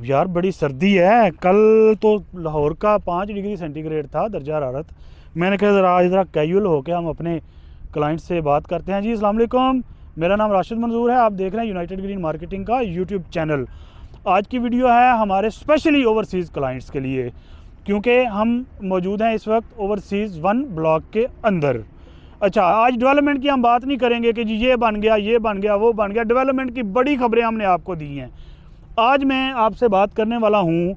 यार बड़ी सर्दी है। कल तो लाहौर का 5 डिग्री सेंटीग्रेड था दर्जा हरारत। मैंने कहा ज़रा आज ज़रा कैजुअल होकर हम अपने क्लाइंट से बात करते हैं। जी अस्सलाम वालेकुम, मेरा नाम राशिद मंजूर है। आप देख रहे हैं यूनाइटेड ग्रीन मार्केटिंग का यूट्यूब चैनल। आज की वीडियो है हमारे स्पेशली ओवरसीज़ क्लाइंट्स के लिए, क्योंकि हम मौजूद हैं इस वक्त ओवरसीज़ 1 ब्लॉक के अंदर। अच्छा, आज डेवलपमेंट की हम बात नहीं करेंगे कि जी ये बन गया, ये बन गया, वो बन गया। डेवलपमेंट की बड़ी खबरें हमने आपको दी हैं। आज मैं आपसे बात करने वाला हूँ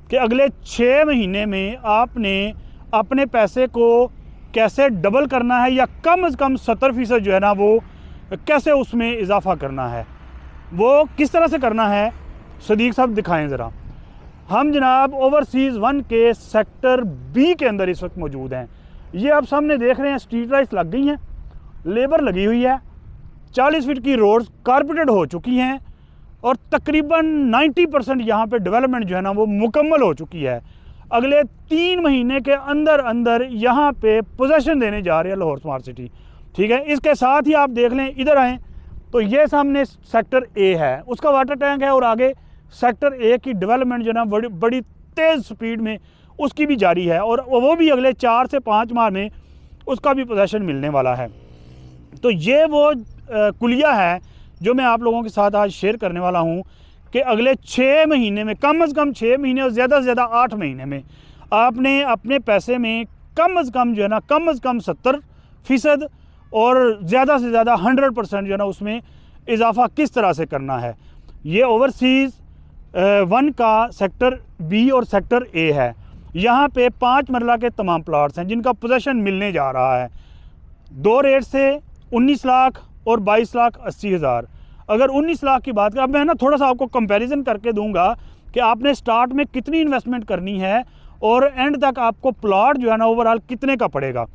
कि अगले 6 महीने में आपने अपने पैसे को कैसे डबल करना है, या कम से कम 70% जो है ना वो कैसे उसमें इजाफा करना है, वो किस तरह से करना है। सदीक साहब दिखाएं ज़रा। हम जनाब ओवरसीज़ 1 के सेक्टर बी के अंदर इस वक्त मौजूद हैं। ये आप सामने देख रहे हैं, स्ट्रीट लाइट्स लग गई हैं, लेबर लगी हुई है, 40 फीट की रोड्स कारपेटेड हो चुकी हैं और तकरीबन 90% यहाँ पे डेवलपमेंट जो है ना वो मुकम्मल हो चुकी है। अगले 3 महीने के अंदर अंदर यहाँ पे पोजेसन देने जा रहे हैं लाहौर स्मार्ट सिटी। ठीक है, इसके साथ ही आप देख लें, इधर आएँ तो ये सामने सेक्टर ए है, उसका वाटर टैंक है, और आगे सेक्टर ए की डेवलपमेंट जो है ना बड़ी तेज़ स्पीड में उसकी भी जारी है, और वो भी अगले 4 से 5 माह में उसका भी पोजेसन मिलने वाला है। तो ये वो कुलिया है जो मैं आप लोगों के साथ आज शेयर करने वाला हूँ कि अगले 6 महीने में, कम से कम 6 महीने और ज़्यादा से ज़्यादा 8 महीने में आपने अपने पैसे में कम से कम जो है ना, कम से कम 70% और ज़्यादा से ज़्यादा 100% जो है ना उसमें इजाफा किस तरह से करना है। ये ओवरसीज़ 1 का सेक्टर बी और सेक्टर ए है। यहाँ पे 5 मरला के तमाम प्लाट्स हैं जिनका पोजेसन मिलने जा रहा है। 2 रेट से 19 लाख और 22,80,000। अगर 19 लाख की बात करें, अब मैं ना थोड़ा सा आपको कंपैरिजन करके दूंगा कि आपने स्टार्ट में कितनी इन्वेस्टमेंट करनी है और एंड तक आपको प्लॉट जो है ना ओवरऑल कितने का पड़ेगा।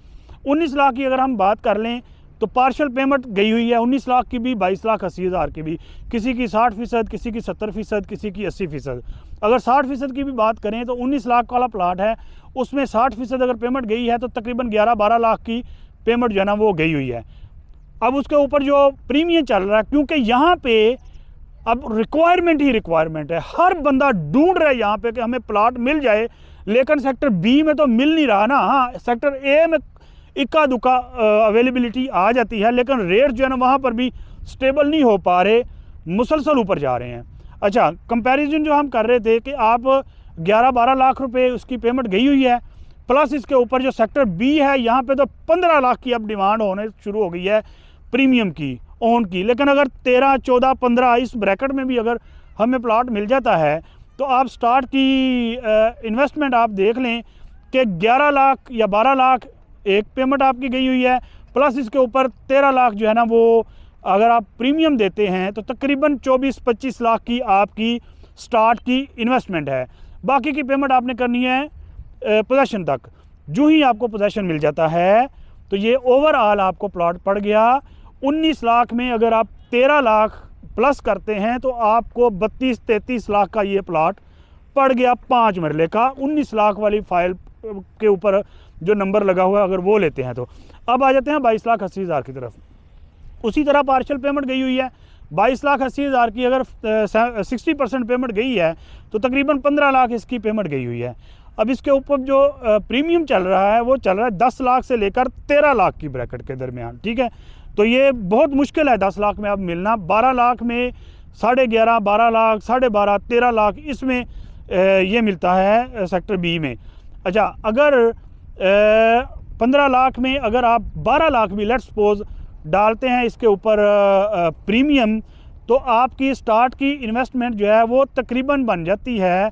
19 लाख की अगर हम बात कर लें तो पार्शियल पेमेंट गई हुई है 19 लाख की भी, 22,80,000 की भी, किसी की 60%, किसी की 70%, किसी की 80%। अगर 60% की भी बात करें तो 19 लाख वाला प्लाट है, उसमें 60% अगर पेमेंट गई है तो तकरीबन 11-12 लाख की पेमेंट जो है ना वो गई हुई है। अब उसके ऊपर जो प्रीमियम चल रहा है, क्योंकि यहाँ पे अब रिक्वायरमेंट ही रिक्वायरमेंट है, हर बंदा ढूंढ रहा है यहाँ पे कि हमें प्लाट मिल जाए, लेकिन सेक्टर बी में तो मिल नहीं रहा ना। हाँ, सेक्टर ए में इक्का दुक्का अवेलेबिलिटी आ जाती है, लेकिन रेट जो है ना वहाँ पर भी स्टेबल नहीं हो पा रहे, मुसलसल ऊपर जा रहे हैं। अच्छा, कंपैरिजन जो हम कर रहे थे कि आप 11-12 लाख रुपए उसकी पेमेंट गई हुई है, प्लस इसके ऊपर जो सेक्टर बी है यहाँ पे तो 15 लाख की अब डिमांड होने शुरू हो गई है प्रीमियम की, ओन की। लेकिन अगर 13, 14, 15 इस ब्रैकेट में भी अगर हमें प्लॉट मिल जाता है तो आप स्टार्ट की इन्वेस्टमेंट आप देख लें कि 11 लाख या 12 लाख एक पेमेंट आपकी गई हुई है, प्लस इसके ऊपर 13 लाख जो है ना वो अगर आप प्रीमियम देते हैं तो तकरीबन 24-25 लाख की आपकी स्टार्ट की इन्वेस्टमेंट है। बाकी की पेमेंट आपने करनी है पोजेसन तक। जो ही आपको पोजेसन मिल जाता है तो ये ओवरऑल आपको प्लॉट पड़ गया 19 लाख में। अगर आप 13 लाख प्लस करते हैं तो आपको 32-33 लाख का ये प्लॉट पड़ गया 5 मरले का। 19 लाख वाली फाइल के ऊपर जो नंबर लगा हुआ है अगर वो लेते हैं तो अब आ जाते हैं 22,80,000 की तरफ। उसी तरह पार्शियल पेमेंट गई हुई है 22,80,000 की। अगर 60% पेमेंट गई है तो तकरीबन 15 लाख इसकी पेमेंट गई हुई है। अब इसके ऊपर जो प्रीमियम चल रहा है वो चल रहा है 10 लाख से लेकर 13 लाख की ब्रैकेट के दरमियान। ठीक है, तो ये बहुत मुश्किल है 10 लाख में अब मिलना। 12 लाख में 11.5, 12 लाख, 12.5, 13 लाख इसमें ये मिलता है सेक्टर बी में। अच्छा, अगर 15 लाख में अगर आप 12 लाख भी लेट्स सपोज डालते हैं इसके ऊपर प्रीमियम, तो आपकी स्टार्ट की इन्वेस्टमेंट जो है वो तकरीबन बन जाती है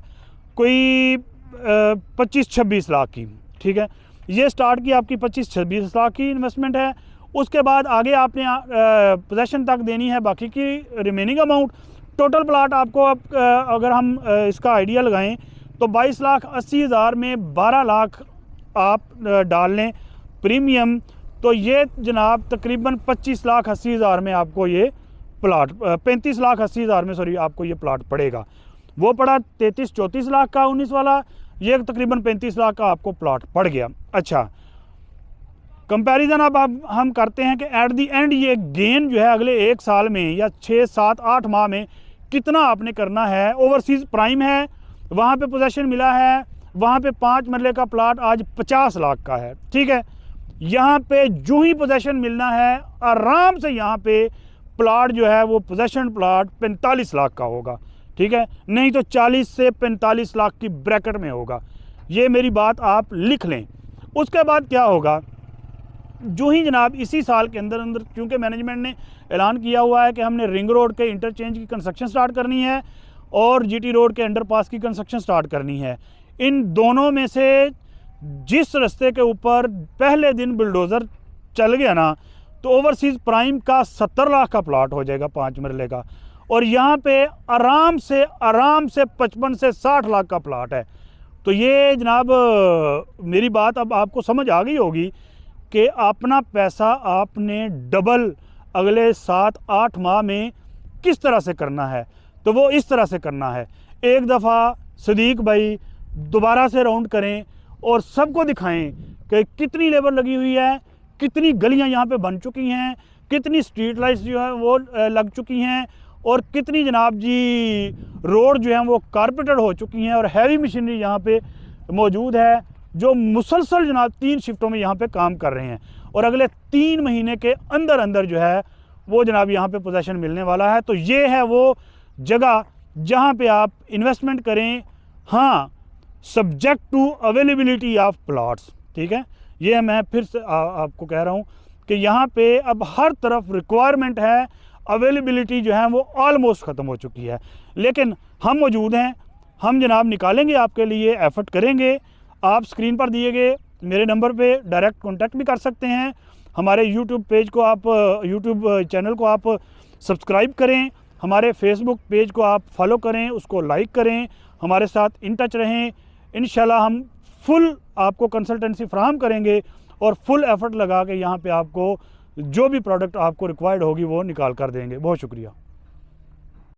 कोई 25-26 लाख की। ठीक है, ये स्टार्ट की आपकी 25-26 लाख की इन्वेस्टमेंट है। उसके बाद आगे आपने पोजेसन तक देनी है बाकी की रिमेनिंग अमाउंट। टोटल प्लाट आपको अब अगर हम इसका आइडिया लगाएं तो 22,80,000 में 12 लाख आप डाल लें प्रीमियम, तो ये जनाब तकरीबन 25,80,000 में आपको ये प्लाट 35,80,000 में सॉरी आपको ये प्लाट पड़ेगा। वो पड़ा 33-34 लाख का 19 वाला, ये तकरीबन 35 लाख का आपको प्लाट पड़ गया। अच्छा, कंपैरिजन अब हम करते हैं कि एट दी एंड ये गेन जो है अगले 1 साल में या 6, 7, 8 माह में कितना आपने करना है। ओवरसीज़ प्राइम है, वहाँ पे पोजेसन मिला है, वहाँ पे 5 मरले का प्लाट आज 50 लाख का है, ठीक है। यहाँ पे जो ही पोजेसन मिलना है आराम से यहाँ पे प्लाट जो है वो पोजेसन प्लाट 45 लाख का होगा, ठीक है, नहीं तो 40 से 45 लाख की ब्रैकेट में होगा। ये मेरी बात आप लिख लें। उसके बाद क्या होगा, जो ही जनाब इसी साल के अंदर अंदर, क्योंकि मैनेजमेंट ने ऐलान किया हुआ है कि हमने रिंग रोड के इंटरचेंज की कंस्ट्रक्शन स्टार्ट करनी है और जीटी रोड के अंडरपास की कंस्ट्रक्शन स्टार्ट करनी है। इन दोनों में से जिस रास्ते के ऊपर पहले दिन बुलडोज़र चल गया ना, तो ओवरसीज़ प्राइम का 70 लाख का प्लाट हो जाएगा 5 मरले का, और यहाँ पे आराम से 55 से 60 लाख का प्लाट है। तो ये जनाब मेरी बात अब आपको समझ आ गई होगी कि अपना पैसा आपने डबल अगले 7-8 माह में किस तरह से करना है। तो वो इस तरह से करना है, एक दफ़ा सदीक भाई दोबारा से राउंड करें और सबको दिखाएं कि कितनी लेबर लगी हुई है, कितनी गलियां यहाँ पे बन चुकी हैं, कितनी स्ट्रीट लाइट्स जो है वो लग चुकी हैं, और कितनी जनाब जी रोड जो है वो कारपेटेड हो चुकी हैं, और हैवी मशीनरी यहाँ पे मौजूद है जो मुसलसल जनाब 3 शिफ्टों में यहाँ पे काम कर रहे हैं, और अगले 3 महीने के अंदर अंदर जो है वो जनाब यहाँ पे पोजीशन मिलने वाला है। तो ये है वो जगह जहाँ पे आप इन्वेस्टमेंट करें, हाँ, subject to availability of plots, ठीक है। ये मैं फिर से आपको कह रहा हूँ कि यहाँ पे अब हर तरफ रिक्वायरमेंट है, अवेलेबिलिटी जो है वो ऑलमोस्ट ख़त्म हो चुकी है, लेकिन हम मौजूद हैं, हम जनाब निकालेंगे आपके लिए, एफर्ट करेंगे। आप स्क्रीन पर दिए गए मेरे नंबर पे डायरेक्ट कांटेक्ट भी कर सकते हैं। हमारे यूट्यूब पेज को आप यूट्यूब चैनल को आप सब्सक्राइब करें, हमारे फेसबुक पेज को आप फॉलो करें, उसको लाइक करें, हमारे साथ इन टच रहें। इंशाल्लाह हम फुल आपको कंसल्टेंसी फ्राहम करेंगे और फुल एफर्ट लगा के यहाँ पे आपको जो भी प्रोडक्ट आपको रिक्वायर्ड होगी वो निकाल कर देंगे। बहुत शुक्रिया।